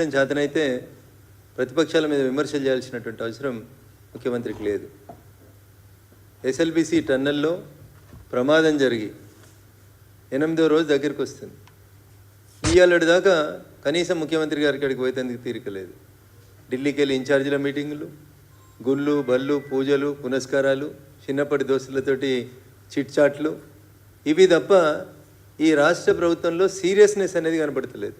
చేతనైతే ప్రతిపక్షాల మీద విమర్శలు చేయాల్సినటువంటి అవసరం ముఖ్యమంత్రికి లేదు. ఎస్ఎల్బిసి టన్నెల్లో ప్రమాదం జరిగి 8వ రోజు దగ్గరికి వస్తుంది. ఇవాళ దాకా కనీసం ముఖ్యమంత్రి గారికి అక్కడికి పోయేందుకు తీరికలేదు. ఢిల్లీకి వెళ్ళి ఇన్ఛార్జీల మీటింగులు, గుళ్ళు బళ్ళు పూజలు పునస్కారాలు, చిన్నప్పటి దోస్తులతోటి చిట్ చాట్లు, ఇవి తప్ప ఈ రాష్ట్ర ప్రభుత్వంలో సీరియస్నెస్ అనేది కనపడతలేదు.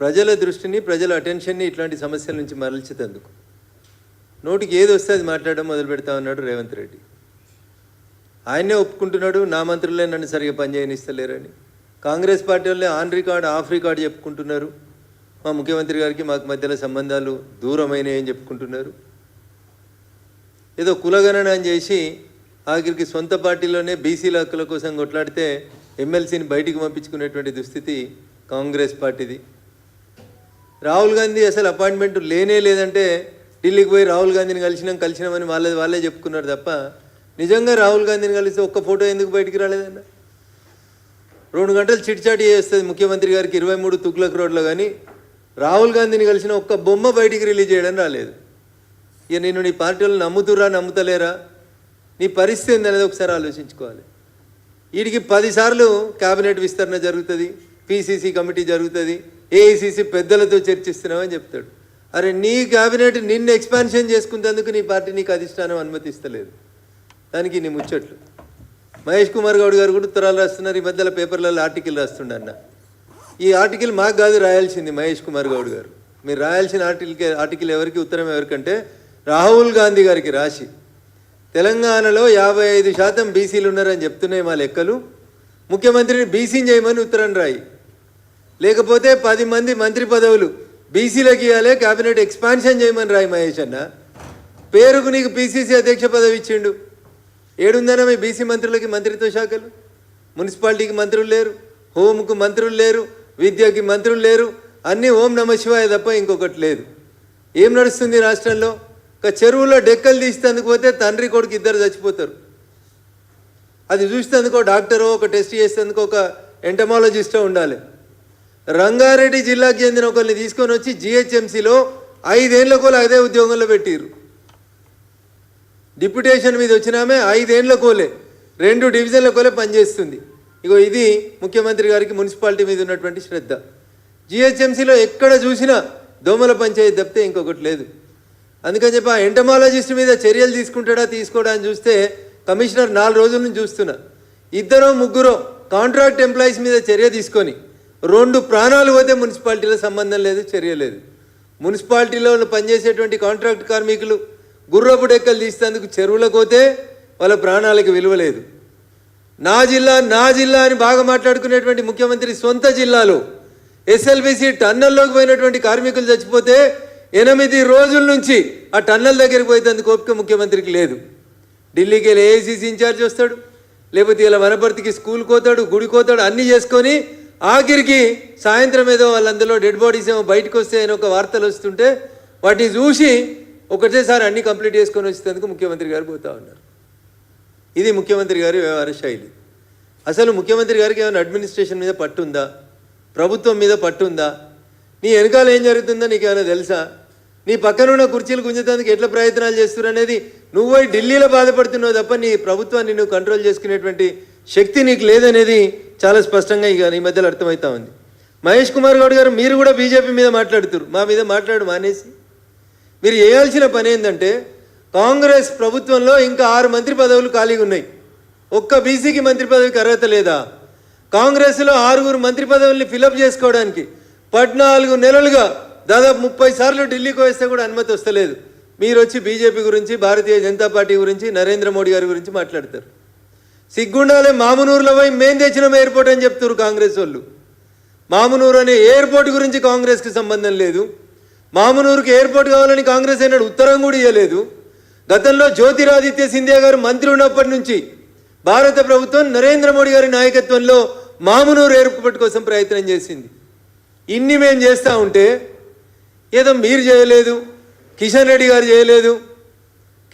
ప్రజల దృష్టిని ప్రజల అటెన్షన్ని ఇట్లాంటి సమస్యల నుంచి మరల్చేందుకు నోటికి ఏది వస్తే అది మాట్లాడడం మొదలు పెడతా ఉన్నాడు రేవంత్ రెడ్డి. ఆయనే ఒప్పుకుంటున్నాడు నా మంత్రులే నన్ను సరిగా పనిచేయనిస్తలేరని. కాంగ్రెస్ పార్టీ వాళ్ళే ఆన్ రికార్డ్ ఆఫ్ రికార్డ్ చెప్పుకుంటున్నారు. మా ముఖ్యమంత్రి గారికి మాకు మధ్యలో సంబంధాలు దూరమైనవి అని చెప్పుకుంటున్నారు. ఏదో కులగణన అని చేసి ఆఖరికి సొంత పార్టీలోనే బీసీల హక్కుల కోసం కొట్లాడితే ఎమ్మెల్సీని బయటికి పంపించుకునేటువంటి దుస్థితి కాంగ్రెస్ పార్టీది. రాహుల్ గాంధీ అసలు అపాయింట్మెంట్ లేనే లేదంటే ఢిల్లీకి పోయి రాహుల్ గాంధీని కలిసినామని వాళ్ళే చెప్పుకున్నారు తప్ప నిజంగా రాహుల్ గాంధీని కలిసి ఒక్క ఫోటో ఎందుకు బయటికి రాలేదన్న? 2 గంటలు చిట్చాటి చేస్తుంది ముఖ్యమంత్రి గారికి 23 తుగ్లక్ రోడ్లో, కానీ రాహుల్ గాంధీని కలిసిన ఒక్క బొమ్మ బయటికి రిలీజ్ చేయడం రాలేదు. ఇక నేను నీ పార్టీ వాళ్ళు నమ్ముతురా నమ్ముతలేరా, నీ పరిస్థితి ఏందనేది ఒకసారి ఆలోచించుకోవాలి. వీడికి 10 సార్లు క్యాబినెట్ విస్తరణ జరుగుతుంది, పిసిసి కమిటీ జరుగుతుంది, ఏఐసిసి పెద్దలతో చర్చిస్తున్నామని చెప్తాడు. అరే నీ క్యాబినెట్ నిన్ను ఎక్స్పాన్షన్ చేసుకునేందుకు నీ పార్టీ నీకు అధిష్టానం అనుమతిస్తలేదు. దానికి నీ ముచ్చట్లు. మహేష్ కుమార్ గౌడ్ గారు కూడా ఉత్తరాలు రాస్తున్నారు. ఈ మధ్యలో పేపర్లలో ఆర్టికల్ రాస్తుండన్న. ఈ ఆర్టికల్ మాకు కాదు రాయాల్సింది మహేష్ కుమార్ గౌడ్ గారు. మీరు రాయాల్సిన ఆర్టికల్ ఎవరికి, ఉత్తరం ఎవరికంటే రాహుల్ గాంధీ గారికి రాసి తెలంగాణలో 55% బీసీలు ఉన్నారని చెప్తున్నాయి మా లెక్కలు, ముఖ్యమంత్రిని బీసీని చేయమని ఉత్తరం రాయి. లేకపోతే 10 మంది మంత్రి పదవులు బీసీలకు ఇవ్వాలి, క్యాబినెట్ ఎక్స్పాన్షన్ చేయమని రాయి. మహేష్ అన్న పేరుకు నీకు పిసిసి అధ్యక్ష పదవి ఇచ్చిండు. ఏడుందన్నా మీ బీసీ మంత్రులకి మంత్రిత్వ శాఖలు? మున్సిపాలిటీకి మంత్రులు లేరు, హోంకు మంత్రులు లేరు, విద్యకి మంత్రులు లేరు, అన్నీ ఓం నమ శివాయ తప్ప ఇంకొకటి లేదు. ఏం నడుస్తుంది రాష్ట్రంలో? ఒక చెరువులో డెక్కలు తీసేందుకు పోతే తండ్రి కొడుకు ఇద్దరు చచ్చిపోతారు. అది చూసేందుకు డాక్టరో, ఒక టెస్ట్ చేసేందుకు ఒక ఎంటమాలజిస్టో ఉండాలి. రంగారెడ్డి జిల్లాకి చెందిన ఒకరిని తీసుకొని వచ్చి జిహెచ్ఎంసీలో 5 ఏళ్లకోలే అదే ఉద్యోగంలో పెట్టిరు. డిప్యుటేషన్ మీద వచ్చినామే 5 ఏళ్లకోలే 2 డివిజన్లకోలే పనిచేస్తుంది. ఇగో ఇది ముఖ్యమంత్రి గారికి మున్సిపాలిటీ మీద ఉన్నటువంటి శ్రద్ధ. జిహెచ్ఎంసీలో ఎక్కడ చూసినా దోమల పంచాయతీ తప్పితే ఇంకొకటి లేదు. అందుకని చెప్పి ఆ ఎంటమాలజిస్ట్ మీద చర్యలు తీసుకుంటాడా తీసుకోడా అని చూస్తే కమిషనర్ 4 రోజుల నుంచి చూస్తున్నా. 2-3 కాంట్రాక్ట్ ఎంప్లాయీస్ మీద చర్య తీసుకొని 2 ప్రాణాలు పోతే మున్సిపాలిటీలో సంబంధం లేదు, చర్య లేదు. మున్సిపాలిటీలో పనిచేసేటువంటి కాంట్రాక్ట్ కార్మికులు గుర్రపు డెక్కలు తీసేందుకు చెరువులకు పోతే వాళ్ళ ప్రాణాలకు విలువ లేదు. నా జిల్లా అని బాగా మాట్లాడుకునేటువంటి ముఖ్యమంత్రి సొంత జిల్లాలో ఎస్ఎల్బిసి టన్నెల్లోకి పోయినటువంటి కార్మికులు చచ్చిపోతే 8 రోజుల నుంచి ఆ టన్నెల్ దగ్గరికి పోయేందుకు ఓపిక ముఖ్యమంత్రికి లేదు. ఢిల్లీకి వెళ్ళి ఏఐసిసి ఇన్ఛార్జ్ వస్తాడు, లేకపోతే ఇలా వనపర్తికి స్కూల్కి పోతాడు, గుడికి పోతాడు, అన్నీ చేసుకొని ఆఖరికి సాయంత్రం ఏదో వాళ్ళందరిలో డెడ్ బాడీస్ ఏమో బయటకు వస్తే అని ఒక వార్తలు వస్తుంటే వాటిని చూసి ఒకటేసారి అన్నీ కంప్లీట్ చేసుకొని వచ్చేందుకు ముఖ్యమంత్రి గారు పోతా ఉన్నారు. ఇది ముఖ్యమంత్రి గారి వ్యవహార శైలి. అసలు ముఖ్యమంత్రి గారికి ఏమైనా అడ్మినిస్ట్రేషన్ మీద పట్టుందా, ప్రభుత్వం మీద పట్టుందా? నీ వెనకాల ఏం జరుగుతుందో నీకేమైనా తెలుసా? నీ పక్కనున్న కుర్చీలు గుంజేందుకు ఎట్లా ప్రయత్నాలు చేస్తున్నారు అనేది నువ్వు పోయి ఢిల్లీలో బాధపడుతున్నావు తప్ప నీ ప్రభుత్వాన్ని నువ్వు కంట్రోల్ చేసుకునేటువంటి శక్తి నీకు లేదనేది చాలా స్పష్టంగా ఇక ఈ మధ్యలో అర్థమవుతా ఉంది. మహేష్ కుమార్ గౌడ్ గారు మీరు కూడా బీజేపీ మీద మాట్లాడుతున్నారు, మా మీద మానేసి మీరు చేయాల్సిన పని ఏంటంటే కాంగ్రెస్ ప్రభుత్వంలో ఇంకా 6 మంత్రి పదవులు ఖాళీగా ఉన్నాయి. ఒక్క బీసీకి మంత్రి పదవికి అర్హత లేదా? కాంగ్రెస్లో 6 మంత్రి పదవుల్ని ఫిలప్ చేసుకోవడానికి 14 నెలలుగా దాదాపు 30 సార్లు ఢిల్లీకి వేస్తే కూడా అనుమతి వస్తలేదు. మీరు వచ్చి బీజేపీ గురించి, భారతీయ జనతా పార్టీ గురించి, నరేంద్ర మోడీ గారి గురించి మాట్లాడతారు. సిగ్గుండాలే మామునూరులో పోయి మేం తెచ్చిన ఎయిర్పోర్ట్ అని చెప్తారు కాంగ్రెస్ వాళ్ళు. మామునూరు అనే ఎయిర్పోర్ట్ గురించి కాంగ్రెస్కి సంబంధం లేదు. మామునూరుకి ఎయిర్పోర్ట్ కావాలని కాంగ్రెస్ అయినాడు ఉత్తరం కూడా ఇవ్వలేదు. గతంలో జ్యోతిరాదిత్య సింధియా గారు మంత్రి ఉన్నప్పటి నుంచి భారత ప్రభుత్వం నరేంద్ర మోడీ గారి నాయకత్వంలో మామునూరు ఎయిర్పోర్ట్ కోసం ప్రయత్నం చేసింది. ఇన్ని మేము చేస్తూ ఉంటే ఏదో మీరు చేయలేదు, కిషన్ రెడ్డి గారు చేయలేదు.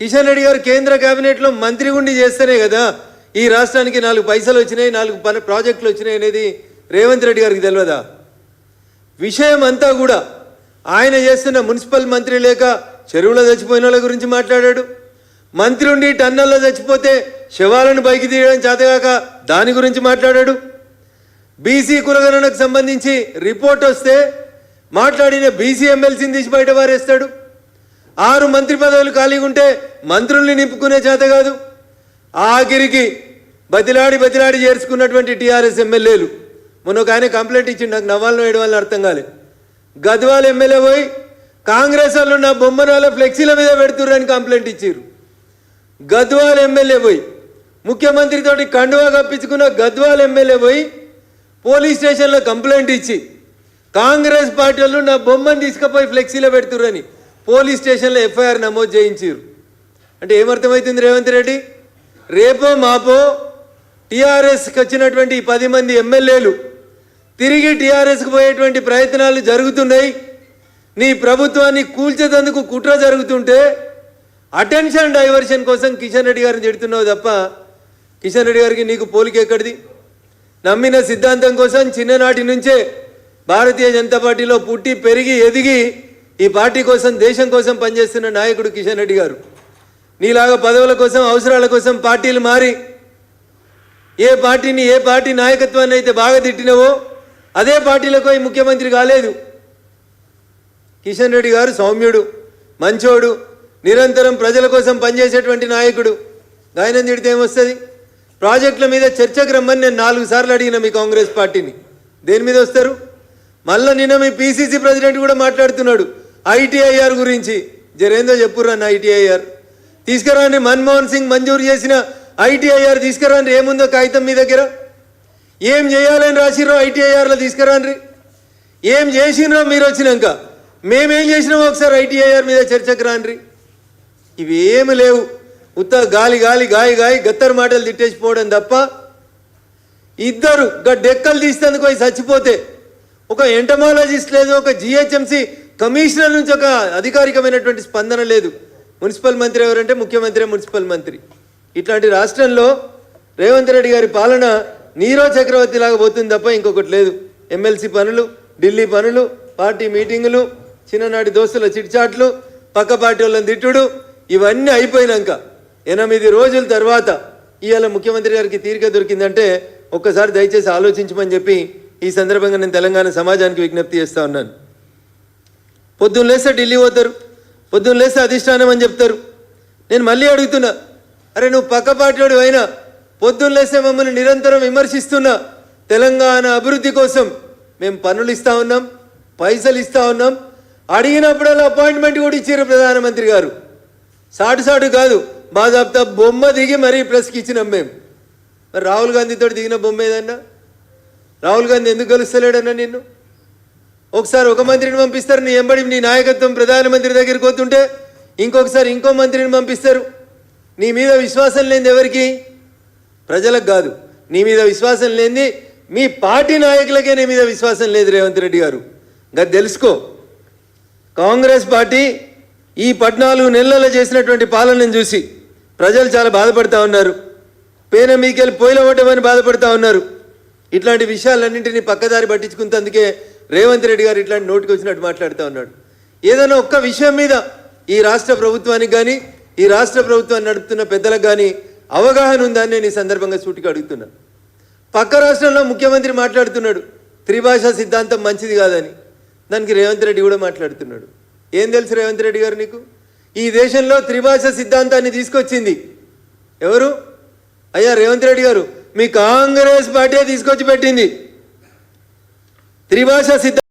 కిషన్ రెడ్డి గారు కేంద్ర కేబినెట్లో మంత్రి ఉండి చేస్తేనే కదా ఈ రాష్ట్రానికి 4 పైసలు వచ్చినాయి, 4 ప్రాజెక్టులు వచ్చినాయి అనేది రేవంత్ రెడ్డి గారికి తెలియదా? విషయం అంతా కూడా ఆయన చేస్తున్న మున్సిపల్ మంత్రి లేక చెరువులో చచ్చిపోయిన వాళ్ళ గురించి మాట్లాడాడు. మంత్రి ఉండి టన్నల్లో చచ్చిపోతే శవాలను పైకి తీయడం చేతగాక దాని గురించి మాట్లాడాడు. బీసీ కులగణనకు సంబంధించి రిపోర్ట్ వస్తే మాట్లాడిన బీసీ ఎమ్మెల్సీని తీసి బయట వారేస్తాడు. 6 మంత్రి పదవులు ఖాళీగా ఉంటే మంత్రుల్ని నింపుకునే చేత కాదు. ఆఖరికి బతిలాడి చేర్చుకున్నటువంటి టీఆర్ఎస్ ఎమ్మెల్యేలు మొన్న ఒక ఆయన కంప్లైంట్ ఇచ్చిండు, నాకు నవ్వాలను ఏడవాలని అర్థం కాలేదు. గద్వాల ఎమ్మెల్యే పోయి కాంగ్రెస్ వాళ్ళు నా బొమ్మనాల ఫ్లెక్సీల మీద పెడుతుర్రని కంప్లైంట్ ఇచ్చారు. గద్వాల ఎమ్మెల్యే పోయి ముఖ్యమంత్రితోటి కండువా కప్పించుకున్న గద్వాల ఎమ్మెల్యే పోయి పోలీస్ స్టేషన్లో కంప్లైంట్ ఇచ్చి కాంగ్రెస్ పార్టీ వాళ్ళు నా బొమ్మను తీసుకుపోయి ఫ్లెక్సీలో పెడుతుర్రని పోలీస్ స్టేషన్లో ఎఫ్ఐఆర్ నమోదు చేయించారు. అంటే ఏమర్థమవుతుంది రేవంత్ రెడ్డి? రేపో మాపో టీఆర్ఎస్కి వచ్చినటువంటి 10 మంది ఎమ్మెల్యేలు తిరిగి టీఆర్ఎస్కి పోయేటువంటి ప్రయత్నాలు జరుగుతున్నాయి. నీ ప్రభుత్వాన్ని కూల్చేందుకు కుట్ర జరుగుతుంటే అటెన్షన్ డైవర్షన్ కోసం కిషన్ రెడ్డి గారిని తిడుతున్నావు తప్ప కిషన్ రెడ్డి గారికి నీకు పోలిక ఎక్కడిది? నమ్మిన సిద్ధాంతం కోసం చిన్ననాటి నుంచే భారతీయ జనతా పార్టీలో పుట్టి పెరిగి ఎదిగి ఈ పార్టీ కోసం దేశం కోసం పనిచేస్తున్న నాయకుడు కిషన్ రెడ్డి గారు. నీలాగా పదవుల కోసం అవసరాల కోసం పార్టీలు మారి ఏ పార్టీ నాయకత్వాన్ని అయితే బాగా తిట్టినవో అదే పార్టీలకు పోయి ముఖ్యమంత్రి కాలేదు. కిషన్ రెడ్డి గారు సౌమ్యుడు, మంచోడు, నిరంతరం ప్రజల కోసం పనిచేసేటువంటి నాయకుడు. ఆయన తిడితే ఏమొస్తుంది? ప్రాజెక్టుల మీద చర్చకు రమ్మని నేను 4 సార్లు అడిగిన మీ కాంగ్రెస్ పార్టీని. దేని మీద వస్తారు? మళ్ళీ నిన్న మీ పీసీసీ ప్రెసిడెంట్ కూడా మాట్లాడుతున్నాడు ఐటీఐఆర్ గురించి. జరేందో చెప్పుర్రన్న ఐటీఐఆర్ తీసుకురాని, మన్మోహన్ సింగ్ మంజూరు చేసిన ఐటీఐఆర్ తీసుకురాని. ఏముందో కాగితం మీ దగ్గర? ఏం చేయాలని రాసిరో ఐటీఐఆర్లో తీసుకురాని. ఏం చేసినో మీరు వచ్చినాక మేమేం చేసినామో ఒకసారి ఐటీఐఆర్ మీద చర్చకు రాండ్రి. ఇవేమి లేవు, ఉత్త గాయి గత్తరు మాటలు తిట్టేసిపోవడం తప్ప. ఇద్దరు డెక్కలు తీసేందుకు పోయి చచ్చిపోతే ఒక ఎంటమాలజిస్ట్ లేదు, ఒక జిహెచ్ఎంసీ కమిషనర్ నుంచి ఒక అధికారికమైనటువంటి స్పందన లేదు. మున్సిపల్ మంత్రి ఎవరంటే ముఖ్యమంత్రి, మున్సిపల్ మంత్రి. ఇట్లాంటి రాష్ట్రంలో రేవంత్ రెడ్డి గారి పాలన నీరో చక్రవర్తి లాగా పోతుంది తప్ప ఇంకొకటి లేదు. ఎమ్మెల్సీ పనులు, ఢిల్లీ పనులు, పార్టీ మీటింగులు, చిన్ననాటి దోస్తుల చిట్చాట్లు, పక్క పార్టీ వాళ్ళని తిట్టుడు, ఇవన్నీ అయిపోయినాక 8 రోజుల తర్వాత ఇవాళ ముఖ్యమంత్రి గారికి తీరిక దొరికిందంటే ఒక్కసారి దయచేసి ఆలోచించమని చెప్పి ఈ సందర్భంగా నేను తెలంగాణ సమాజానికి విజ్ఞప్తి చేస్తూ ఉన్నాను. పొద్దున్న లేస్తే ఢిల్లీ పోతారు, పొద్దున్న లేస్తే అధిష్టానం అని చెప్తారు. నేను మళ్ళీ అడుగుతున్నా, అరే నువ్వు పక్క పార్టీవాడు అయినా పొద్దున్న లేస్తే మమ్మల్ని నిరంతరం విమర్శిస్తున్నా. తెలంగాణ అభివృద్ధి కోసం మేము పనులు ఇస్తూ ఉన్నాం, పైసలు ఇస్తూ ఉన్నాం. అడిగినప్పుడల్లా అపాయింట్మెంట్ కూడా ఇచ్చారు ప్రధానమంత్రి గారు. సాటు కాదు, బాజాబ్తా బొమ్మ దిగి మరీ ప్రెస్కి ఇచ్చినాం మేము. మరి రాహుల్ గాంధీతో దిగిన బొమ్మ ఏదన్నా? రాహుల్ గాంధీ ఎందుకు కలుస్తలేడన్నా నిన్ను? ఒకసారి ఒక మంత్రిని పంపిస్తారు, నీ ఎంబడి నీ నాయకత్వం ప్రధానమంత్రి దగ్గరికి పోతుంటే ఇంకొకసారి ఇంకో మంత్రిని పంపిస్తారు. నీ మీద విశ్వాసం లేనిది ఎవరికి? ప్రజలకు కాదు. నీ మీద విశ్వాసం లేనిది మీ పార్టీ నాయకులకే నీ మీద విశ్వాసం లేదు రేవంత్ రెడ్డి గారు. ఇంకా తెలుసుకో, కాంగ్రెస్ పార్టీ ఈ 14 నెలలలో చేసినటువంటి పాలనను చూసి ప్రజలు చాలా బాధపడుతూ ఉన్నారు. పేన మీకెళ్ళి పోయిలవటమని బాధపడుతూ ఉన్నారు. ఇట్లాంటి విషయాలన్నింటినీ పక్కదారి పట్టించుకున్నందుకే రేవంత్ రెడ్డి గారు ఇట్లాంటి నోటికి వచ్చినట్టు మాట్లాడుతూ ఉన్నాడు. ఏదైనా ఒక్క విషయం మీద ఈ రాష్ట్ర ప్రభుత్వానికి కానీ ఈ రాష్ట్ర ప్రభుత్వాన్ని నడుపుతున్న పెద్దలకు కానీ అవగాహన ఉందని నేను ఈ సందర్భంగా సూటిగా అడుగుతున్నా. పక్క రాష్ట్రంలో ముఖ్యమంత్రి మాట్లాడుతున్నాడు త్రిభాషా సిద్ధాంతం మంచిది కాదని. దానికి రేవంత్ రెడ్డి కూడా మాట్లాడుతున్నాడు. ఏం తెలుసు రేవంత్ రెడ్డి గారు నీకు? ఈ దేశంలో త్రిభాషా సిద్ధాంతాన్ని తీసుకొచ్చింది ఎవరు? అయ్యా రేవంత్ రెడ్డి గారు, మీ కాంగ్రెస్ పార్టీ తీసుకొచ్చి పెట్టింది త్రిభాషా సిద్ధాంతం.